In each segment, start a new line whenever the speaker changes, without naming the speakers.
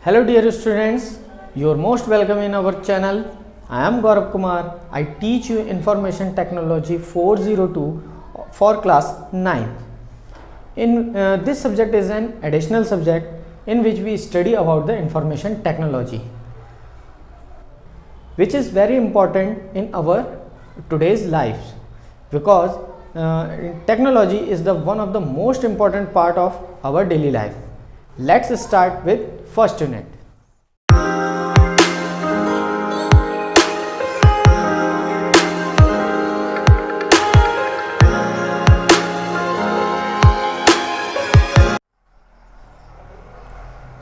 Hello dear students, you are most welcome in our channel. I am Gaurav Kumar. I teach you Information Technology 402 for class 9. In this subject is an additional subject in which we study about the information technology, which is very important in our today's lives because technology is the one of the most important part of our daily life. Let's start with first unit.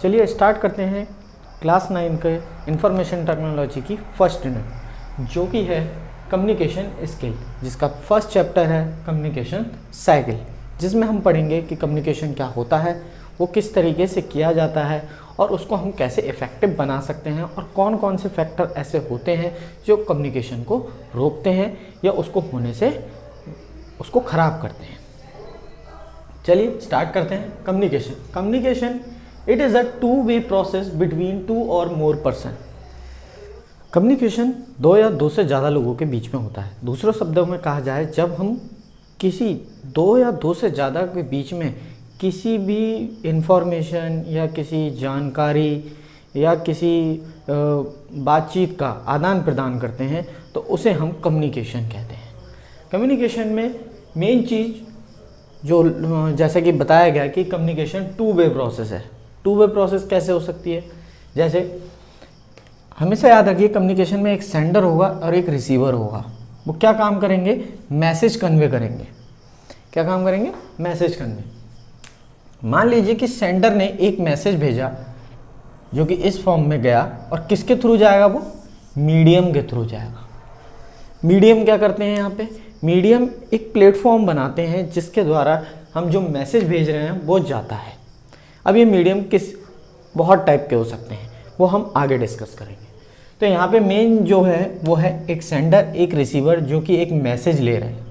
चलिए start करते हैं class 9 के information technology की first unit जो कि है communication skill, जिसका first chapter है कम्युनिकेशन साइकिल, जिसमें हम पढ़ेंगे कि कम्युनिकेशन क्या होता है, वो किस तरीके से किया जाता है और उसको हम कैसे इफ़ेक्टिव बना सकते हैं और कौन कौन से फैक्टर ऐसे होते हैं जो कम्युनिकेशन को रोकते हैं या उसको होने से उसको ख़राब करते हैं। चलिए स्टार्ट करते हैं। Communication it is a two way process between two और मोर पर्सन। कम्युनिकेशन दो या दो से ज़्यादा लोगों के बीच में होता है। दूसरों शब्दों में कहा जाए, जब हम किसी दो या दो से ज़्यादा के बीच में किसी भी इंफॉर्मेशन या किसी जानकारी या किसी बातचीत का आदान प्रदान करते हैं तो उसे हम कम्युनिकेशन कहते हैं। कम्युनिकेशन में मेन चीज़ जो जैसे कि बताया गया कि कम्युनिकेशन टू वे प्रोसेस है। टू वे प्रोसेस कैसे हो सकती है? जैसे हमेशा याद रखिए, कम्युनिकेशन में एक सेंडर होगा और एक रिसीवर होगा। वो क्या काम करेंगे? मैसेज कन्वे करेंगे। क्या काम करेंगे? Message convey. मान लीजिए कि सेंडर ने एक मैसेज भेजा जो कि इस फॉर्म में गया और किसके थ्रू जाएगा? वो मीडियम के थ्रू जाएगा। मीडियम क्या करते हैं यहाँ पे? मीडियम एक प्लेटफॉर्म बनाते हैं जिसके द्वारा हम जो मैसेज भेज रहे हैं वो जाता है। अब ये मीडियम किस बहुत टाइप के हो सकते हैं वो हम आगे डिस्कस करेंगे। तो यहाँ पे मेन जो है वो है एक सेंडर, एक रिसीवर जो कि एक मैसेज ले रहे हैं,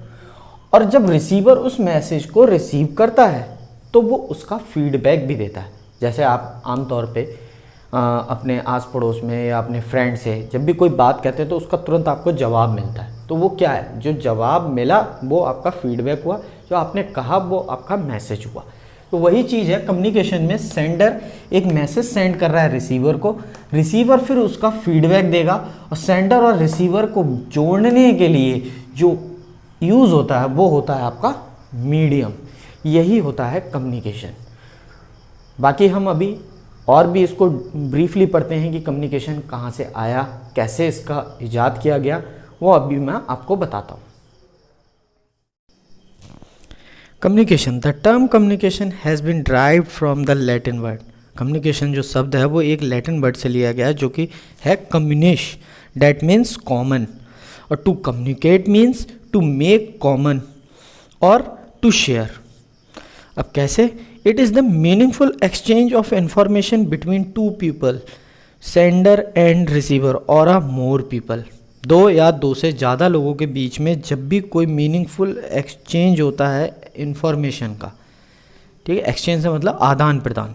और जब रिसीवर उस मैसेज को रिसीव करता है तो वो उसका फीडबैक भी देता है। जैसे आप आमतौर पे अपने आस पड़ोस में या अपने फ्रेंड से जब भी कोई बात कहते हैं तो उसका तुरंत आपको जवाब मिलता है। तो वो क्या है? जो जवाब मिला वो आपका फीडबैक हुआ, जो आपने कहा वो आपका मैसेज हुआ। तो वही चीज़ है कम्युनिकेशन में। सेंडर एक मैसेज सेंड कर रहा है रिसीवर को, रिसीवर फिर उसका फीडबैक देगा, और सेंडर और रिसीवर को जोड़ने के लिए जो यूज़ होता है वो होता है आपका मीडियम। यही होता है कम्युनिकेशन। बाकी हम अभी और भी इसको ब्रीफली पढ़ते हैं कि कम्युनिकेशन कहाँ से आया, कैसे इसका इजाद किया गया, वो अभी मैं आपको बताता हूँ। Communication, the term communication has been derived from the Latin word. Communication जो शब्द है वो एक लैटिन वर्ड से लिया गया है जो कि है कम्युनिश, डैट मीन्स कॉमन, और to communicate means to make common और टू शेयर। अब कैसे? It is the meaningful exchange of information between two people, sender and receiver और अ मोर पीपल। दो या दो से ज़्यादा लोगों के बीच में जब भी कोई मीनिंगफुल एक्सचेंज होता है इंफॉर्मेशन का, ठीक है, एक्सचेंज से मतलब आदान प्रदान,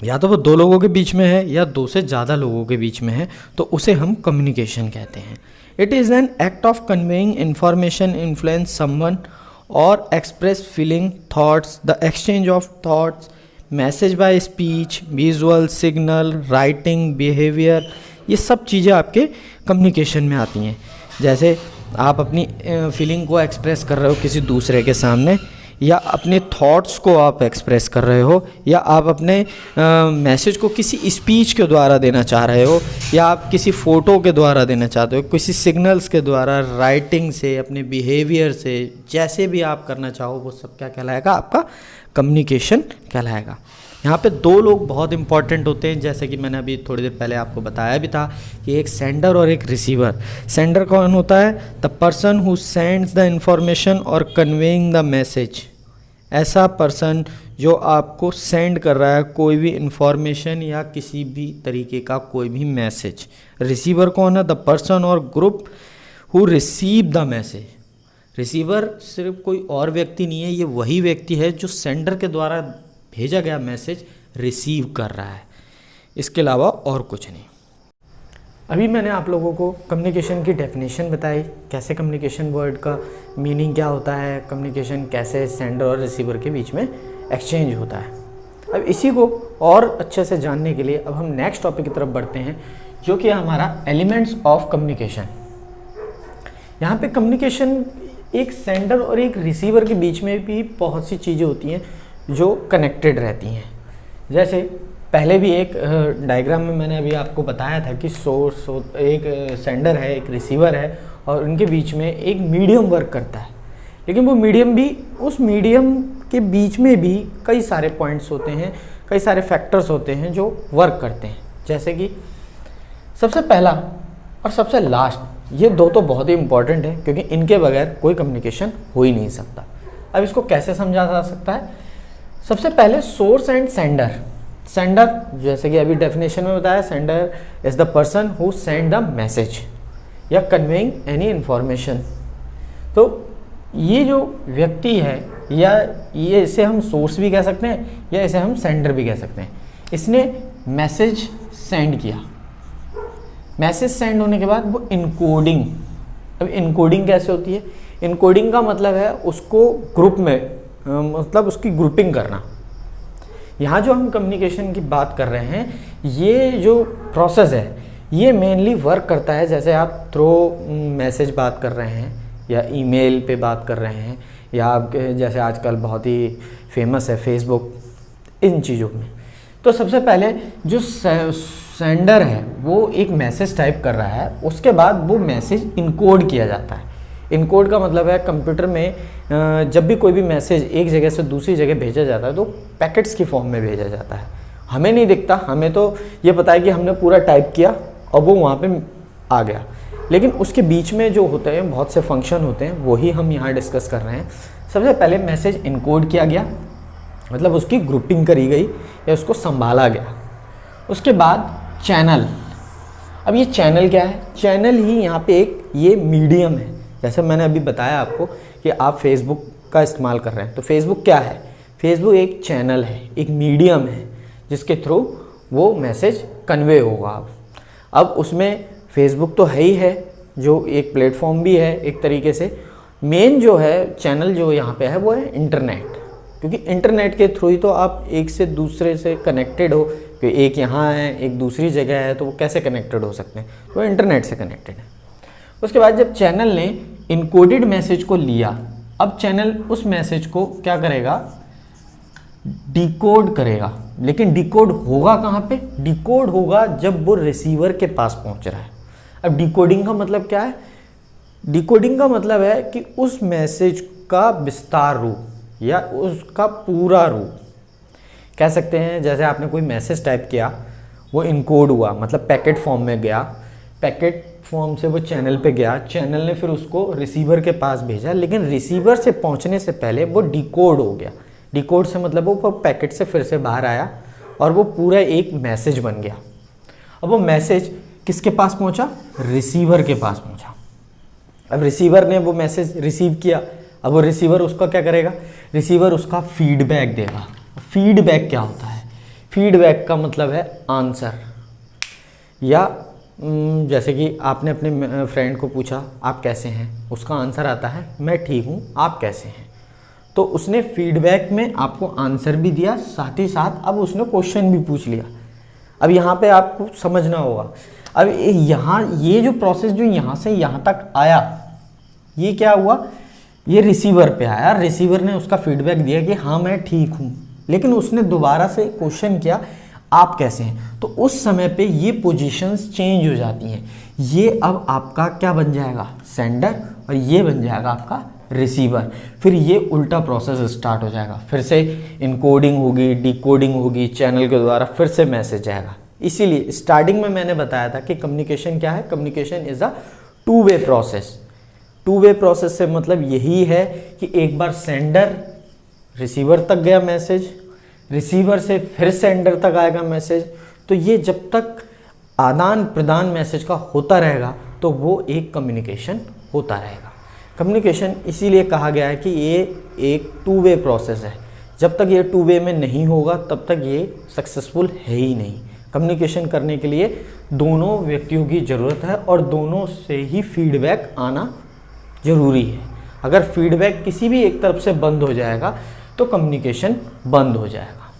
या तो वो दो लोगों के बीच में है या दो से ज़्यादा लोगों के बीच में है, तो उसे हम कम्युनिकेशन कहते हैं। It is an act of conveying information, influence someone और express feeling, thoughts, the exchange of thoughts, message by speech, visual, signal, writing, behaviour, ये सब चीज़ें आपके कम्युनिकेशन में आती हैं। जैसे आप अपनी फीलिंग को एक्सप्रेस कर रहे हो किसी दूसरे के सामने, या अपने थॉट्स को आप एक्सप्रेस कर रहे हो, या आप अपने मैसेज को किसी स्पीच के द्वारा देना चाह रहे हो, या आप किसी फ़ोटो के द्वारा देना चाहते हो, किसी सिग्नल्स के द्वारा, राइटिंग से, अपने बिहेवियर से, जैसे भी आप करना चाहो वो सब क्या कहलाएगा? आपका कम्युनिकेशन कहलाएगा। यहाँ पे दो लोग बहुत इंपॉर्टेंट होते हैं, जैसे कि मैंने अभी थोड़ी देर पहले आपको बताया भी था कि एक सेंडर और एक रिसीवर। सेंडर कौन होता है? The person who sends the information और कन्वेइंग द मैसेज। ऐसा पर्सन जो आपको सेंड कर रहा है कोई भी इंफॉर्मेशन या किसी भी तरीके का कोई भी मैसेज। रिसीवर कौन है? द पर्सन और group who receive the message. Receiver सिर्फ कोई और व्यक्ति नहीं है, ये वही व्यक्ति है जो सेंडर के द्वारा भेजा गया मैसेज रिसीव कर रहा है। इसके अलावा और कुछ नहीं। अभी मैंने आप लोगों को कम्युनिकेशन की डेफिनेशन बताई, कैसे कम्युनिकेशन वर्ड का मीनिंग क्या होता है, कम्युनिकेशन कैसे सेंडर और रिसीवर के बीच में एक्सचेंज होता है। अब इसी को और अच्छे से जानने के लिए अब हम नेक्स्ट टॉपिक की तरफ बढ़ते हैं, जो कि हमारा एलिमेंट्स ऑफ कम्युनिकेशन। यहाँ पे कम्युनिकेशन एक सेंडर और एक रिसीवर के बीच में भी बहुत सी चीज़ें होती हैं जो कनेक्टेड रहती हैं। जैसे पहले भी एक डायग्राम में मैंने अभी आपको बताया था कि सोर्स एक सेंडर है, एक रिसीवर है, और उनके बीच में एक मीडियम वर्क करता है। लेकिन वो मीडियम भी, उस मीडियम के बीच में भी कई सारे पॉइंट्स होते हैं, कई सारे फैक्टर्स होते हैं जो वर्क करते हैं। जैसे कि सबसे पहला और सबसे लास्ट, ये दो तो बहुत ही इंपॉर्टेंट है, क्योंकि इनके बगैर कोई कम्युनिकेशन हो ही नहीं सकता। अब इसको कैसे समझा जा सकता है? सबसे पहले सोर्स एंड सेंडर। सेंडर, जैसे कि अभी डेफिनेशन में बताया, sender is the person who send the message या कन्वेइंग एनी इंफॉर्मेशन। तो ये जो व्यक्ति है, या ये इसे हम सोर्स भी कह सकते हैं या इसे हम सेंडर भी कह सकते हैं, इसने मैसेज सेंड किया। मैसेज सेंड होने के बाद वो इनकोडिंग, अब इनकोडिंग कैसे होती है? इनकोडिंग का मतलब है उसको ग्रुप में, मतलब उसकी ग्रुपिंग करना। यहाँ जो हम कम्युनिकेशन की बात कर रहे हैं, ये जो प्रोसेस है ये मेनली वर्क करता है, जैसे आप थ्रू मैसेज बात कर रहे हैं या ईमेल पे बात कर रहे हैं, या आप जैसे आजकल बहुत ही फेमस है फेसबुक, इन चीज़ों में। तो सबसे पहले जो सेंडर है वो एक मैसेज टाइप कर रहा है, उसके बाद वो मैसेज इनकोड किया जाता है। इनकोड का मतलब है कंप्यूटर में जब भी कोई भी मैसेज एक जगह से दूसरी जगह भेजा जाता है तो पैकेट्स की फॉर्म में भेजा जाता है। हमें नहीं दिखता, हमें तो ये पता है कि हमने पूरा टाइप किया और वो वहाँ पे आ गया, लेकिन उसके बीच में जो होते हैं बहुत से फंक्शन होते हैं, वही हम यहाँ डिस्कस कर रहे हैं। सबसे पहले मैसेज इनकोड किया गया, मतलब उसकी ग्रुपिंग करी गई या उसको संभाला गया। उसके बाद चैनल। अब ये चैनल क्या है? चैनल ही यहाँ पे एक ये मीडियम है। जैसे मैंने अभी बताया आपको कि आप फेसबुक का इस्तेमाल कर रहे हैं, तो फेसबुक क्या है? फेसबुक एक चैनल है, एक मीडियम है, जिसके थ्रू वो मैसेज कन्वे होगा। अब उसमें फेसबुक तो है ही है, जो एक प्लेटफॉर्म भी है एक तरीके से। मेन जो है चैनल जो यहाँ पे है वो है इंटरनेट, क्योंकि इंटरनेट के थ्रू ही तो आप एक से दूसरे से कनेक्टेड हो। कि एक यहाँ है, एक दूसरी जगह है, तो वो कैसे कनेक्टेड हो सकते हैं? वो इंटरनेट से कनेक्टेड है। उसके बाद जब चैनल ने इनकोडेड मैसेज को लिया, अब चैनल उस मैसेज को क्या करेगा? डिकोड करेगा। लेकिन डिकोड होगा कहाँ पे? डिकोड होगा जब वो रिसीवर के पास पहुँच रहा है। अब डिकोडिंग का मतलब क्या है? डिकोडिंग का मतलब है कि उस मैसेज का विस्तार रूप या उसका पूरा रूप कह सकते हैं। जैसे आपने कोई मैसेज टाइप किया, वो इनकोड हुआ, मतलब पैकेट फॉर्म में गया, पैकेट फॉर्म से वो चैनल पे गया, चैनल ने फिर उसको रिसीवर के पास भेजा, लेकिन रिसीवर से पहुंचने से पहले वो डिकोड हो गया। डिकोड से मतलब वो पैकेट से फिर से बाहर आया और वो पूरा एक मैसेज बन गया। अब वो मैसेज किसके पास पहुंचा? रिसीवर के पास पहुंचा। अब रिसीवर ने वो मैसेज रिसीव किया, अब वो रिसीवर उसका क्या करेगा? रिसीवर उसका फीडबैक देगा। फीडबैक क्या होता है? फीडबैक का मतलब है आंसर, या जैसे कि आपने अपने फ्रेंड को पूछा आप कैसे हैं, उसका आंसर आता है मैं ठीक हूँ, आप कैसे हैं। तो उसने फीडबैक में आपको आंसर भी दिया, साथ ही साथ अब उसने क्वेश्चन भी पूछ लिया। अब यहाँ पे आपको समझना होगा, अब यहाँ ये जो प्रोसेस जो यहाँ से यहाँ तक आया, ये क्या हुआ? ये रिसीवर पे आया, रिसीवर ने उसका फीडबैक दिया कि हाँ मैं ठीक हूँ, लेकिन उसने दोबारा से क्वेश्चन किया आप कैसे हैं। तो उस समय पे ये पोजीशंस चेंज हो जाती हैं। ये अब आपका क्या बन जाएगा? सेंडर, और ये बन जाएगा आपका रिसीवर। फिर ये उल्टा प्रोसेस स्टार्ट हो जाएगा, फिर से इनकोडिंग होगी, डिकोडिंग होगी, चैनल के द्वारा फिर से मैसेज जाएगा। इसीलिए स्टार्टिंग में मैंने बताया था कि कम्युनिकेशन क्या है? Communication is a two way process. Two way process से मतलब यही है कि एक बार सेंडर रिसीवर तक गया मैसेज, रिसीवर से फिर सेंडर तक आएगा मैसेज। तो ये जब तक आदान प्रदान मैसेज का होता रहेगा तो वो एक कम्युनिकेशन होता रहेगा। कम्युनिकेशन इसीलिए कहा गया है कि ये एक टू वे प्रोसेस है। जब तक ये टू वे में नहीं होगा तब तक ये सक्सेसफुल है ही नहीं। कम्युनिकेशन करने के लिए दोनों व्यक्तियों की ज़रूरत है और दोनों से ही फीडबैक आना ज़रूरी है। अगर फीडबैक किसी भी एक तरफ से बंद हो जाएगा तो कम्युनिकेशन बंद हो जाएगा।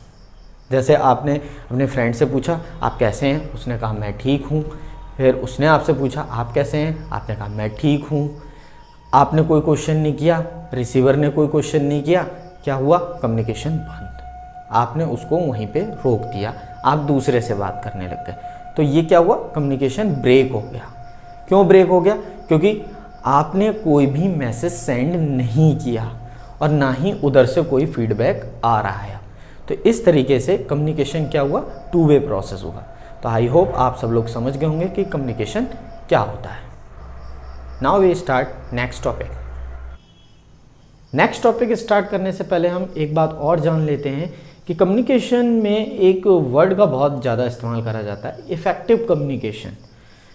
जैसे आपने अपने फ्रेंड से पूछा आप कैसे हैं, उसने कहा मैं ठीक हूँ। फिर उसने आपसे पूछा आप कैसे हैं, आपने कहा मैं ठीक हूँ। आपने कोई क्वेश्चन नहीं किया, रिसीवर ने कोई क्वेश्चन नहीं किया, क्या हुआ? कम्युनिकेशन बंद। आपने उसको वहीं पे रोक दिया, आप दूसरे से बात करने लग गए, तो ये क्या हुआ? कम्युनिकेशन ब्रेक हो गया। क्यों ब्रेक हो गया? क्योंकि आपने कोई भी मैसेज सेंड नहीं किया और ना ही उधर से कोई फीडबैक आ रहा है। तो इस तरीके से कम्युनिकेशन क्या हुआ? टू वे प्रोसेस हुआ। तो आई होप आप सब लोग समझ गए होंगे कि कम्युनिकेशन क्या होता है। Now we start next topic. Next topic start करने से पहले हम एक बात और जान लेते हैं कि कम्युनिकेशन में एक वर्ड का बहुत ज़्यादा इस्तेमाल करा जाता है, इफ़ेक्टिव कम्युनिकेशन।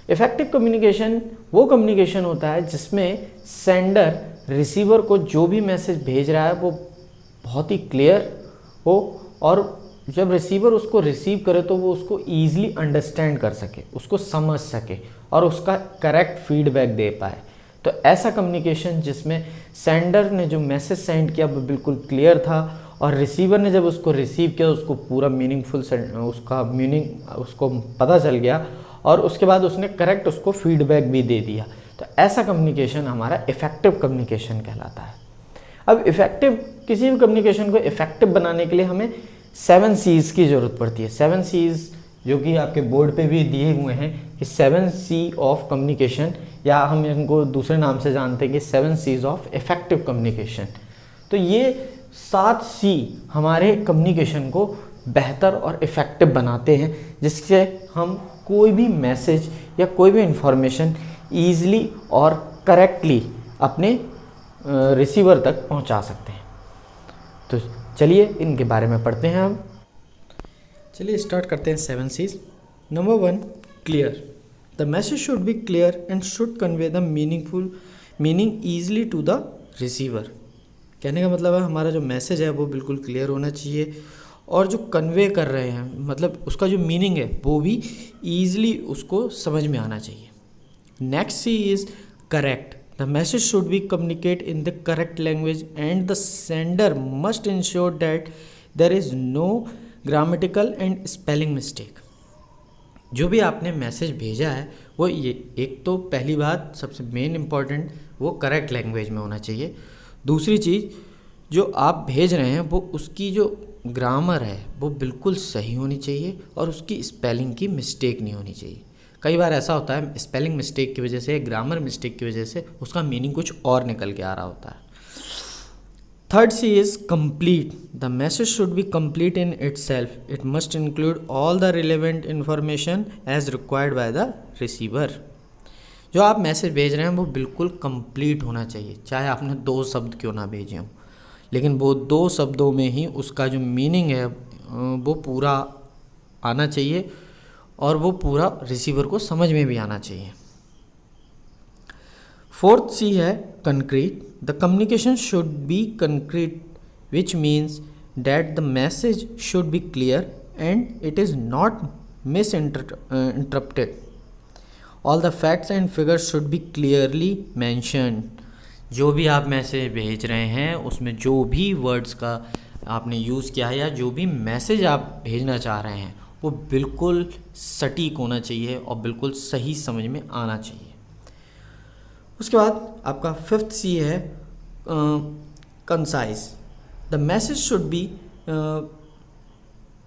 इफ़ेक्टिव कम्युनिकेशन वो कम्युनिकेशन होता है जिसमें सेंडर रिसीवर को जो भी मैसेज भेज रहा है वो बहुत ही क्लियर हो और जब रिसीवर उसको रिसीव करे तो वो उसको ईजिली अंडरस्टैंड कर सके, उसको समझ सके और उसका करेक्ट फीडबैक दे पाए। तो ऐसा कम्युनिकेशन जिसमें सेंडर ने जो मैसेज सेंड किया वो बिल्कुल क्लियर था और रिसीवर ने जब उसको रिसीव किया उसको पूरा मीनिंगफुल उसका मीनिंग उसको पता चल गया और उसके बाद उसने करेक्ट उसको फीडबैक भी दे दिया। तो ऐसा कम्युनिकेशन हमारा इफ़ेक्टिव कम्युनिकेशन कहलाता है। अब इफ़ेक्टिव किसी भी कम्युनिकेशन को इफ़ेक्टिव बनाने के लिए हमें 7 C's की ज़रूरत पड़ती है। 7 C's जो कि आपके बोर्ड पे भी दिए हुए हैं कि 7 C ऑफ कम्युनिकेशन, या हम इनको दूसरे नाम से जानते हैं कि 7 C's ऑफ इफ़ेक्टिव कम्युनिकेशन। तो ये 7 C हमारे कम्युनिकेशन को बेहतर और इफ़ेक्टिव बनाते हैं जिससे हम कोई भी मैसेज या कोई भी इंफॉर्मेशन ईज़िली और करेक्टली अपने रिसीवर तक पहुंचा सकते हैं। तो चलिए इनके बारे में पढ़ते हैं हम। चलिए स्टार्ट करते हैं 7 C's। Number 1, clear. The message should be clear and should convey the meaning easily to the receiver. कहने का मतलब है हमारा जो मैसेज है वो बिल्कुल क्लियर होना चाहिए और जो कन्वे कर रहे हैं मतलब उसका जो मीनिंग है वो भी ईजिली उसको समझ में आना चाहिए। Next C is correct. The message should be communicated in the correct language and the sender must ensure that there is no grammatical and spelling mistake. जो भी आपने मैसेज भेजा है वो ये एक तो पहली बात सबसे मेन इम्पॉर्टेंट वो करेक्ट लैंग्वेज में होना चाहिए। दूसरी चीज़ जो आप भेज रहे हैं वो उसकी जो ग्रामर है वो बिल्कुल सही होनी चाहिए और उसकी स्पेलिंग की मिस्टेक नहीं होनी चाहिए। कई बार ऐसा होता है स्पेलिंग मिस्टेक की वजह से, ग्रामर मिस्टेक की वजह से उसका मीनिंग कुछ और निकल के आ रहा होता है। Third C is complete. The message should be complete in itself. It must include all the relevant information as required by the receiver. जो आप मैसेज भेज रहे हैं वो बिल्कुल कंप्लीट होना चाहिए, चाहे आपने 2 शब्द क्यों ना भेजे हों, लेकिन वो 2 शब्दों में ही उसका जो मीनिंग है वो पूरा आना चाहिए और वो पूरा रिसीवर को समझ में भी आना चाहिए। फोर्थ C है concrete. The communication should be concrete which means that the message should be clear and it is not miss interrupted. All the facts and figures should be clearly mentioned. जो भी आप message भेज रहे हैं उसमें जो भी वर्ड्स का आपने यूज़ किया है या जो भी मैसेज आप भेजना चाह रहे हैं वो बिल्कुल सटीक होना चाहिए और बिल्कुल सही समझ में आना चाहिए। उसके बाद आपका 5th C है concise. The message should be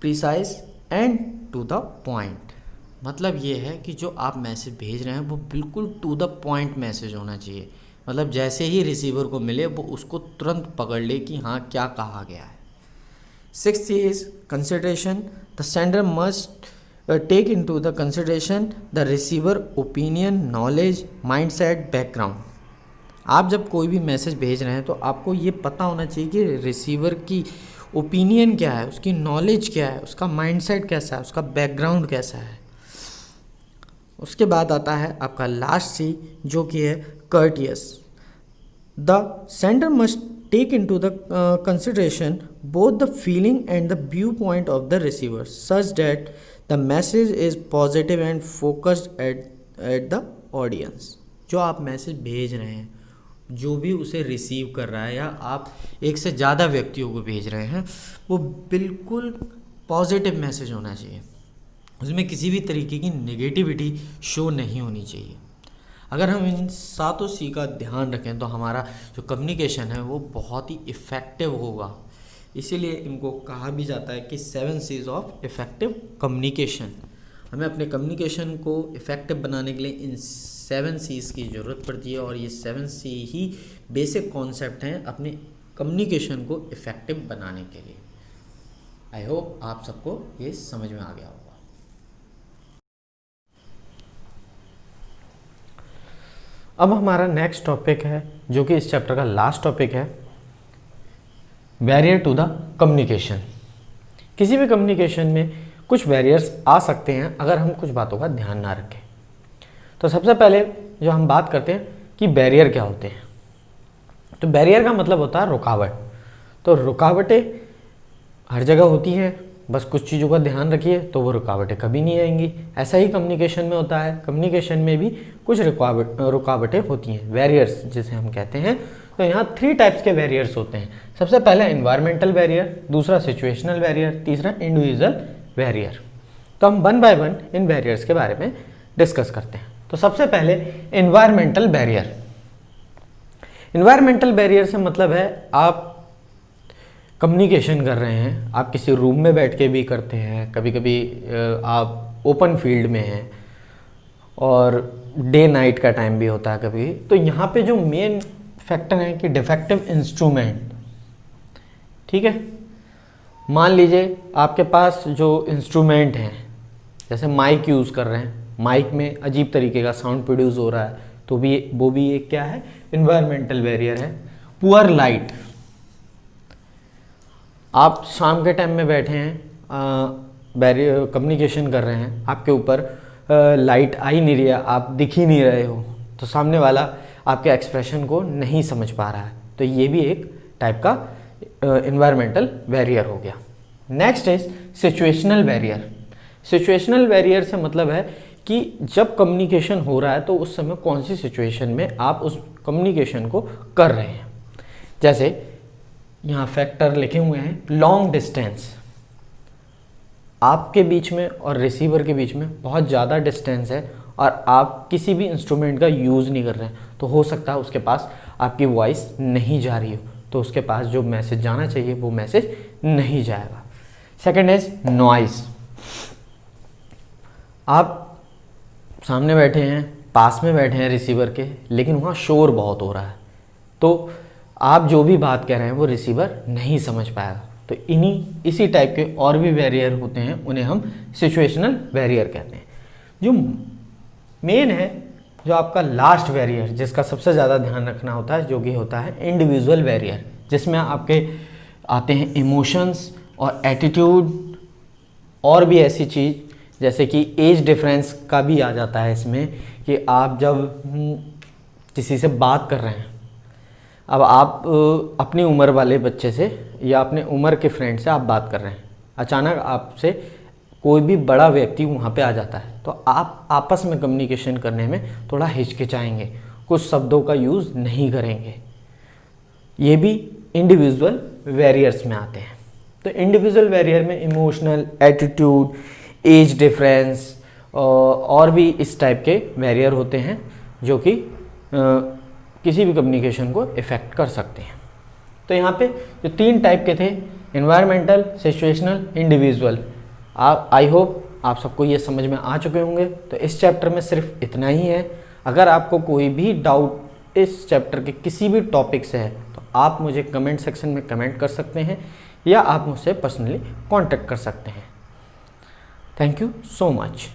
precise and to the point. मतलब ये है कि जो आप मैसेज भेज रहे हैं वो बिल्कुल टू द पॉइंट मैसेज होना चाहिए। मतलब जैसे ही रिसीवर को मिले वो उसको तुरंत पकड़ ले कि हाँ क्या कहा गया है। 6th C is consideration. The sender must take into the consideration the receiver opinion, knowledge, mindset, background. आप जब कोई भी मैसेज भेज रहे हैं तो आपको ये पता होना चाहिए कि रिसीवर की ओपिनियन क्या है, उसकी नॉलेज क्या है, उसका माइंडसेट कैसा है, उसका बैकग्राउंड कैसा है। उसके बाद आता है आपका लास्ट C जो कि है courteous. The sender must take into the consideration both the feeling and the viewpoint of the receiver such that the message is positive and focused at the audience। जो आप मैसेज भेज रहे हैं, जो भी उसे रिसीव कर रहा है या आप एक से ज़्यादा व्यक्तियों को भेज रहे हैं, वो बिल्कुल पॉजिटिव मैसेज होना चाहिए, उसमें किसी भी तरीके की नेगेटिविटी शो नहीं होनी चाहिए। अगर हम इन 7 C का ध्यान रखें तो हमारा जो कम्युनिकेशन है वो बहुत ही इफ़ेक्टिव होगा। इसीलिए इनको कहा भी जाता है कि 7 C's ऑफ इफ़ेक्टिव कम्युनिकेशन। हमें अपने कम्युनिकेशन को इफ़ेक्टिव बनाने के लिए इन 7 C's की ज़रूरत पड़ती है और ये 7 C ही बेसिक कॉन्सेप्ट हैं अपने कम्युनिकेशन को इफ़ेक्टिव बनाने के लिए। आई होप आप सबको ये समझ में आ गया होगा। अब हमारा नेक्स्ट टॉपिक है जो कि इस चैप्टर का लास्ट टॉपिक है, बैरियर टू द कम्युनिकेशन। किसी भी कम्युनिकेशन में कुछ बैरियर्स आ सकते हैं अगर हम कुछ बातों का ध्यान ना रखें। तो सबसे पहले जो हम बात करते हैं कि बैरियर क्या होते हैं, तो बैरियर का मतलब होता है रुकावट। तो रुकावटें हर जगह होती हैं, बस कुछ चीज़ों का ध्यान रखिए तो वो रुकावटें कभी नहीं आएंगी। ऐसा ही कम्युनिकेशन में होता है, कम्युनिकेशन में भी कुछ रुकावटें होती हैं, बैरियर्स जिसे हम कहते हैं। तो यहाँ 3 टाइप्स के बैरियर्स होते हैं। सबसे पहला एनवायरमेंटल बैरियर, दूसरा सिचुएशनल बैरियर, तीसरा इंडिविजुअल बैरियर। तो हम 1 बाय 1 इन बैरियर्स के बारे में डिस्कस करते हैं। तो सबसे पहले एनवायरमेंटल बैरियर। एनवायरमेंटल बैरियर से मतलब है आप कम्युनिकेशन कर रहे हैं, आप किसी रूम में बैठ के भी करते हैं, कभी कभी आप ओपन फील्ड में हैं और डे नाइट का टाइम भी होता है कभी। तो यहाँ पे जो मेन फैक्टर है कि डिफेक्टिव इंस्ट्रूमेंट, ठीक है। मान लीजिए आपके पास जो इंस्ट्रूमेंट हैं, जैसे माइक यूज़ कर रहे हैं, माइक में अजीब तरीके का साउंड प्रोड्यूस हो रहा है, तो वो भी एक क्या है, एनवायरमेंटल बैरियर है। पुअर लाइट, आप शाम के टाइम में बैठे हैं, बैरियर कम्युनिकेशन कर रहे हैं, आपके ऊपर लाइट आ ही नहीं रही है, आप दिख ही नहीं रहे हो, तो सामने वाला आपके एक्सप्रेशन को नहीं समझ पा रहा है, तो ये भी एक टाइप का एनवायरमेंटल बैरियर हो गया। Next is situational barrier. Situational barrier से मतलब है कि जब कम्युनिकेशन हो रहा है तो उस समय कौन सी सिचुएशन में आप उस कम्युनिकेशन को कर रहे हैं। जैसे यहाँ फैक्टर लिखे हुए हैं, लॉन्ग डिस्टेंस, आपके बीच में और रिसीवर के बीच में बहुत ज़्यादा डिस्टेंस है और आप किसी भी इंस्ट्रूमेंट का यूज़ नहीं कर रहे हैं, तो हो सकता है उसके पास आपकी वॉइस नहीं जा रही हो, तो उसके पास जो मैसेज जाना चाहिए वो मैसेज नहीं जाएगा। Second is noise. आप सामने बैठे हैं, पास में बैठे हैं रिसीवर के, लेकिन वहाँ शोर बहुत हो रहा है, तो आप जो भी बात कह रहे हैं वो रिसीवर नहीं समझ पाएगा। तो इसी टाइप के और भी बैरियर होते हैं, उन्हें हम सिचुएशनल बैरियर कहते हैं। जो मेन है, जो आपका लास्ट बैरियर जिसका सबसे ज़्यादा ध्यान रखना होता है, जो कि होता है इंडिविजुअल बैरियर, जिसमें आपके आते हैं इमोशंस और एटीट्यूड और भी ऐसी चीज़, जैसे कि एज डिफरेंस का भी आ जाता है इसमें, कि आप जब किसी से बात कर रहे हैं, अब आप अपनी उम्र वाले बच्चे से या अपने उम्र के फ्रेंड से आप बात कर रहे हैं, अचानक आपसे कोई भी बड़ा व्यक्ति वहाँ पे आ जाता है, तो आप आपस में कम्युनिकेशन करने में थोड़ा हिचकिचाएंगे, कुछ शब्दों का यूज़ नहीं करेंगे। ये भी इंडिविजुअल बैरियर्स में आते हैं। तो इंडिविजुअल बैरियर में इमोशनल, एटीट्यूड, एज डिफरेंस और भी इस टाइप के बैरियर होते हैं, जो कि किसी भी कम्युनिकेशन को इफ़ेक्ट कर सकते हैं। तो यहाँ पे जो 3 टाइप के थे, environmental, situational, individual, I hope आप सबको ये समझ में आ चुके होंगे। तो इस चैप्टर में सिर्फ इतना ही है। अगर आपको कोई भी डाउट इस चैप्टर के किसी भी टॉपिक से है तो आप मुझे कमेंट सेक्शन में कमेंट कर सकते हैं या आप मुझसे पर्सनली कांटेक्ट कर सकते हैं। Thank you so much.